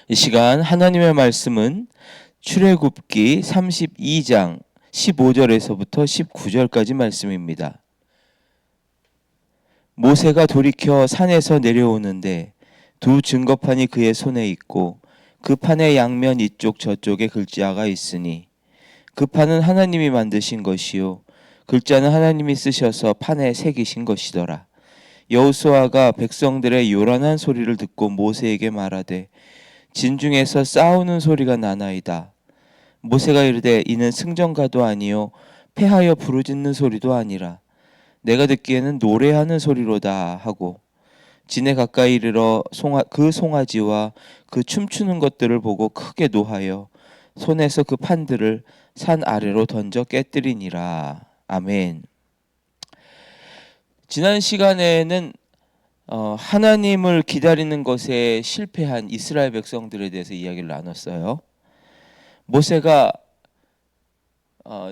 이 시간 하나님의 말씀은 출애굽기 32장 15절에서부터 19절까지 말씀입니다. 모세가 돌이켜 산에서 내려오는데 두 증거판이 그의 손에 있고 그 판의 양면 이쪽 저쪽에 글자가 있으니 그 판은 하나님이 만드신 것이요 글자는 하나님이 쓰셔서 판에 새기신 것이더라. 여호수아가 백성들의 요란한 소리를 듣고 모세에게 말하되 진중에서 싸우는 소리가 나나이다. 모세가 이르되 이는 승전가도 아니요 패하여 부르짖는 소리도 아니라 내가 듣기에는 노래하는 소리로다 하고 진에 가까이 이르러 그 송아지와 그 춤추는 것들을 보고 크게 노하여 손에서 그 판들을 산 아래로 던져 깨뜨리니라. 아멘. 지난 시간에는 하나님을 기다리는 것에 실패한 이스라엘 백성들에 대해서 이야기를 나눴어요. 모세가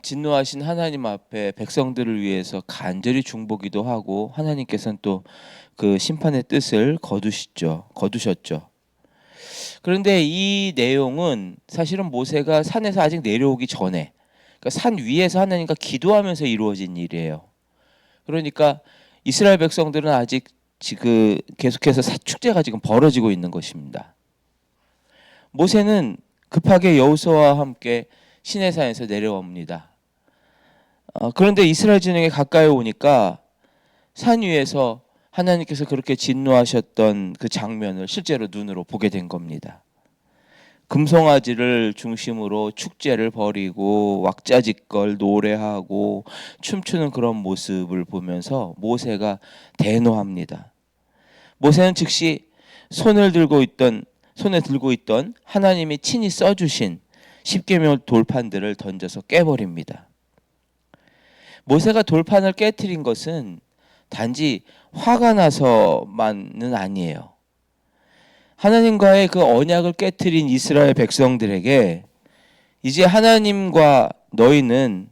진노하신 하나님 앞에 백성들을 위해서 간절히 중보기도 하고 하나님께서는 또 그 심판의 뜻을 거두셨죠. 그런데 이 내용은 사실은 모세가 산에서 아직 내려오기 전에, 그러니까 산 위에서 하나님과 기도하면서 이루어진 일이에요. 그러니까 이스라엘 백성들은 아직 지금 계속해서 축제가 지금 벌어지고 있는 것입니다. 모세는 급하게 여호수아와 함께 시내산에서 내려옵니다. 그런데 이스라엘 진영에 가까이 오니까 산 위에서 하나님께서 그렇게 진노하셨던 그 장면을 실제로 눈으로 보게 된 겁니다. 금송아지를 중심으로 축제를 벌이고 왁자지껄 노래하고 춤추는 그런 모습을 보면서 모세가 대노합니다. 모세는 즉시 손에 들고 있던 하나님이 친히 써주신 십계명 돌판들을 던져서 깨버립니다. 모세가 돌판을 깨트린 것은 단지 화가 나서만은 아니에요. 하나님과의 그 언약을 깨트린 이스라엘 백성들에게 이제 하나님과 너희는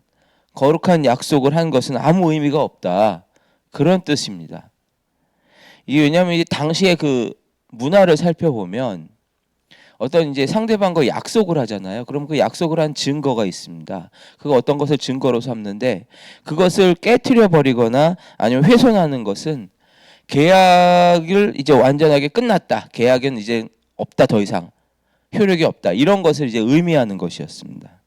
거룩한 약속을 한 것은 아무 의미가 없다. 그런 뜻입니다. 이게 왜냐하면 당시의 그 문화를 살펴보면 어떤 이제 상대방과 약속을 하잖아요. 그럼 그 약속을 한 증거가 있습니다. 그거 어떤 것을 증거로 삼는데 그것을 깨트려 버리거나 아니면 훼손하는 것은 계약을 이제 완전하게 끝났다. 계약은 이제 없다. 더 이상 효력이 없다. 이런 것을 이제 의미하는 것이었습니다.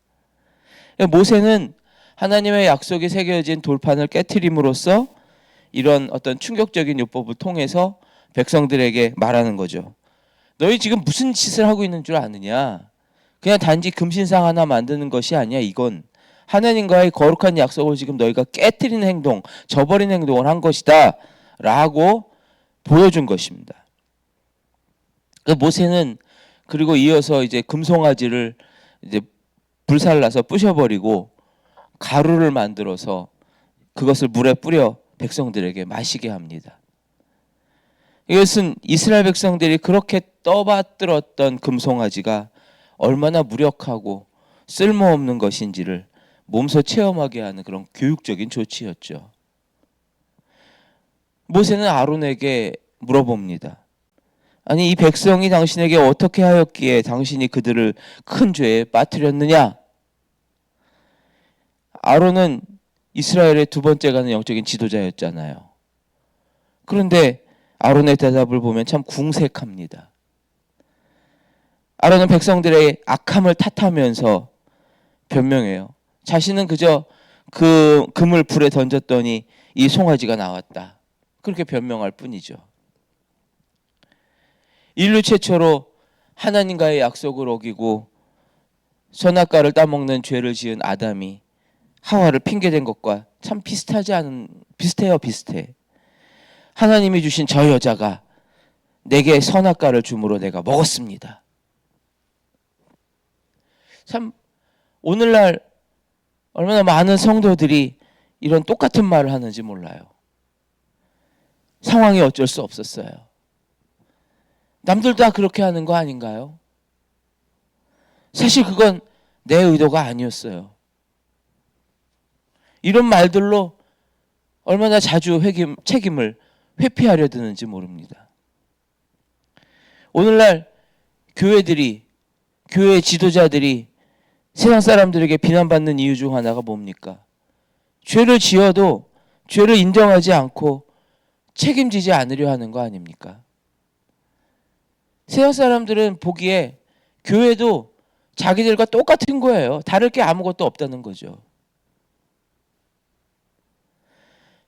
모세는 하나님의 약속이 새겨진 돌판을 깨트림으로써 이런 어떤 충격적인 율법을 통해서 백성들에게 말하는 거죠. 너희 지금 무슨 짓을 하고 있는 줄 아느냐? 그냥 단지 금신상 하나 만드는 것이 아니야. 이건 하나님과의 거룩한 약속을 지금 너희가 깨트리는 행동, 저버리는 행동을 한 것이다 라고 보여준 것입니다. 모세는 그리고 이어서 이제 금송아지를 이제 불살라서 부셔버리고 가루를 만들어서 그것을 물에 뿌려 백성들에게 마시게 합니다. 이것은 이스라엘 백성들이 그렇게 떠받들었던 금송아지가 얼마나 무력하고 쓸모없는 것인지를 몸소 체험하게 하는 그런 교육적인 조치였죠. 모세는 아론에게 물어봅니다. 아니 이 백성이 당신에게 어떻게 하였기에 당신이 그들을 큰 죄에 빠뜨렸느냐? 아론은 이스라엘의 두 번째 가는 영적인 지도자였잖아요. 그런데 아론의 대답을 보면 참 궁색합니다. 아론은 백성들의 악함을 탓하면서 변명해요. 자신은 그저 그 금을 불에 던졌더니 이 송아지가 나왔다. 그렇게 변명할 뿐이죠. 인류 최초로 하나님과의 약속을 어기고 선악과를 따먹는 죄를 지은 아담이 하와를 핑계댄 것과 참 비슷해. 하나님이 주신 저 여자가 내게 선악과를 주므로 내가 먹었습니다. 참 오늘날 얼마나 많은 성도들이 이런 똑같은 말을 하는지 몰라요. 상황이 어쩔 수 없었어요. 남들 다 그렇게 하는 거 아닌가요? 사실 그건 내 의도가 아니었어요. 이런 말들로 얼마나 자주 책임을 회피하려 드는지 모릅니다. 오늘날 교회들이, 교회 지도자들이 세상 사람들에게 비난받는 이유 중 하나가 뭡니까? 죄를 지어도 죄를 인정하지 않고 책임지지 않으려 하는 거 아닙니까? 세상 사람들은 보기에 교회도 자기들과 똑같은 거예요. 다를 게 아무것도 없다는 거죠.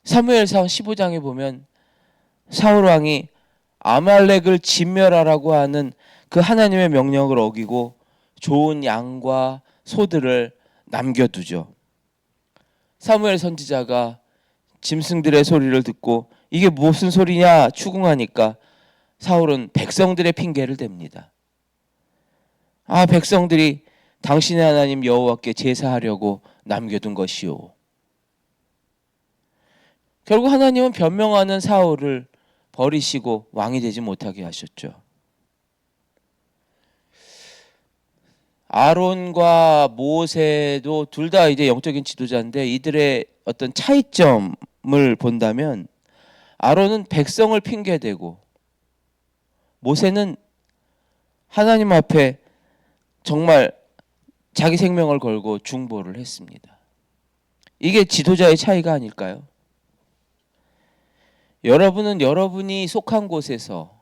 사무엘상 15장에 보면 사울 왕이 아말렉을 진멸하라고 하는 그 하나님의 명령을 어기고 좋은 양과 소들을 남겨두죠. 사무엘 선지자가 짐승들의 소리를 듣고 이게 무슨 소리냐 추궁하니까 사울은 백성들의 핑계를 댑니다. 백성들이 당신의 하나님 여호와께 제사하려고 남겨둔 것이요. 결국 하나님은 변명하는 사울을 버리시고 왕이 되지 못하게 하셨죠. 아론과 모세도 둘 다 이제 영적인 지도자인데 이들의 어떤 차이점을 본다면 아론은 백성을 핑계대고 모세는 하나님 앞에 정말 자기 생명을 걸고 중보를 했습니다. 이게 지도자의 차이가 아닐까요? 여러분은 여러분이 속한 곳에서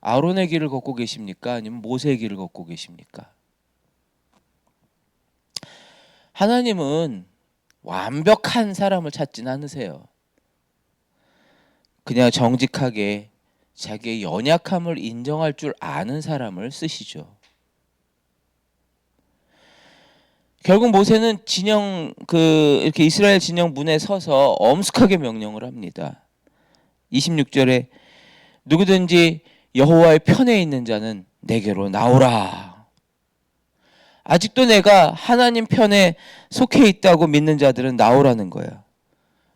아론의 길을 걷고 계십니까? 아니면 모세의 길을 걷고 계십니까? 하나님은 완벽한 사람을 찾진 않으세요. 그냥 정직하게 자기의 연약함을 인정할 줄 아는 사람을 쓰시죠. 결국 모세는 이렇게 이스라엘 진영 문에 서서 엄숙하게 명령을 합니다. 26절에 누구든지 여호와의 편에 있는 자는 내게로 나오라. 아직도 내가 하나님 편에 속해 있다고 믿는 자들은 나오라는 거예요.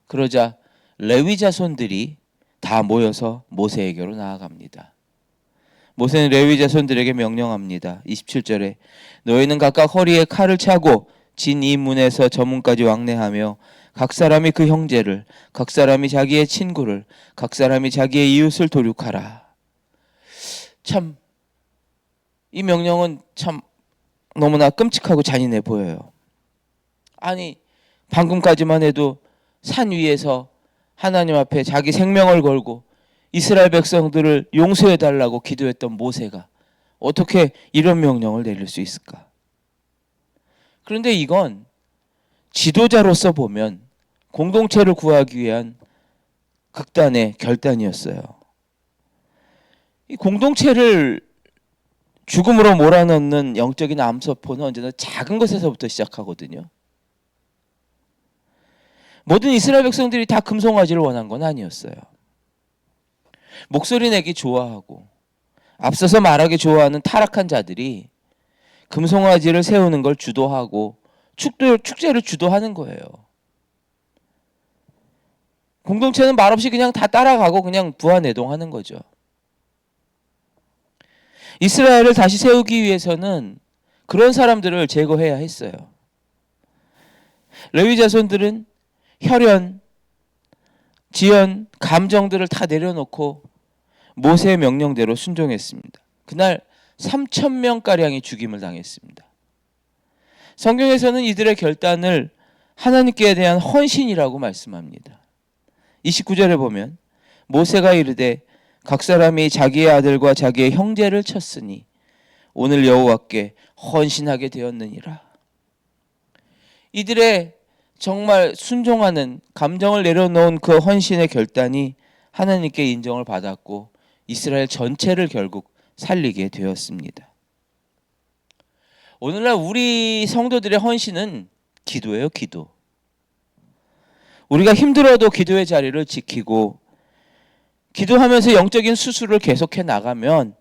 그러자 레위 자손들이 다 모여서 모세에게로 나아갑니다. 모세는 레위 자손들에게 명령합니다. 27절에 너희는 각각 허리에 칼을 차고 진 이 문에서 저 문까지 왕래하며 각 사람이 그 형제를, 각 사람이 자기의 친구를, 각 사람이 자기의 이웃을 도륙하라. 참, 이 명령은 참 너무나 끔찍하고 잔인해 보여요. 아니, 방금까지만 해도 산 위에서 하나님 앞에 자기 생명을 걸고 이스라엘 백성들을 용서해달라고 기도했던 모세가 어떻게 이런 명령을 내릴 수 있을까? 그런데 이건 지도자로서 보면 공동체를 구하기 위한 극단의 결단이었어요. 이 공동체를 죽음으로 몰아넣는 영적인 암소포는 언제나 작은 것에서부터 시작하거든요. 모든 이스라엘 백성들이 다 금송아지를 원한 건 아니었어요. 목소리 내기 좋아하고 앞서서 말하기 좋아하는 타락한 자들이 금송아지를 세우는 걸 주도하고 축제를 주도하는 거예요. 공동체는 말없이 그냥 다 따라가고 그냥 부하내동하는 거죠. 이스라엘을 다시 세우기 위해서는 그런 사람들을 제거해야 했어요. 레위 자손들은 혈연, 지연, 감정들을 다 내려놓고 모세의 명령대로 순종했습니다. 그날 3,000명가량이 죽임을 당했습니다. 성경에서는 이들의 결단을 하나님께 대한 헌신이라고 말씀합니다. 29절에 보면 모세가 이르되 각 사람이 자기의 아들과 자기의 형제를 쳤으니 오늘 여호와께 헌신하게 되었느니라. 이들의 정말 순종하는 감정을 내려놓은 그 헌신의 결단이 하나님께 인정을 받았고 이스라엘 전체를 결국 살리게 되었습니다. 오늘날 우리 성도들의 헌신은 기도예요, 기도. 우리가 힘들어도 기도의 자리를 지키고 기도하면서 영적인 수술을 계속해 나가면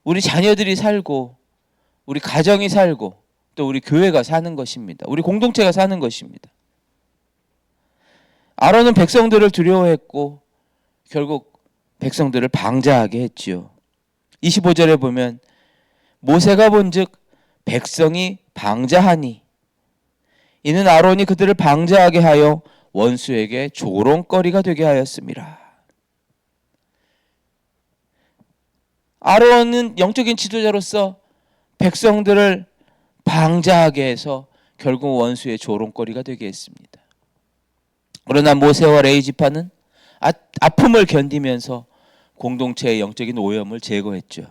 우리 자녀들이 살고 우리 가정이 살고 또 우리 교회가 사는 것입니다. 우리 공동체가 사는 것입니다. 아론은 백성들을 두려워했고 결국 백성들을 방자하게 했지요. 25절에 보면 모세가 본즉 백성이 방자하니 이는 아론이 그들을 방자하게 하여 원수에게 조롱거리가 되게 하였습니다. 아론은 영적인 지도자로서 백성들을 방자하게 해서 결국 원수의 조롱거리가 되게 했습니다. 그러나 모세와 레위 지파는 아픔을 견디면서 공동체의 영적인 오염을 제거했죠.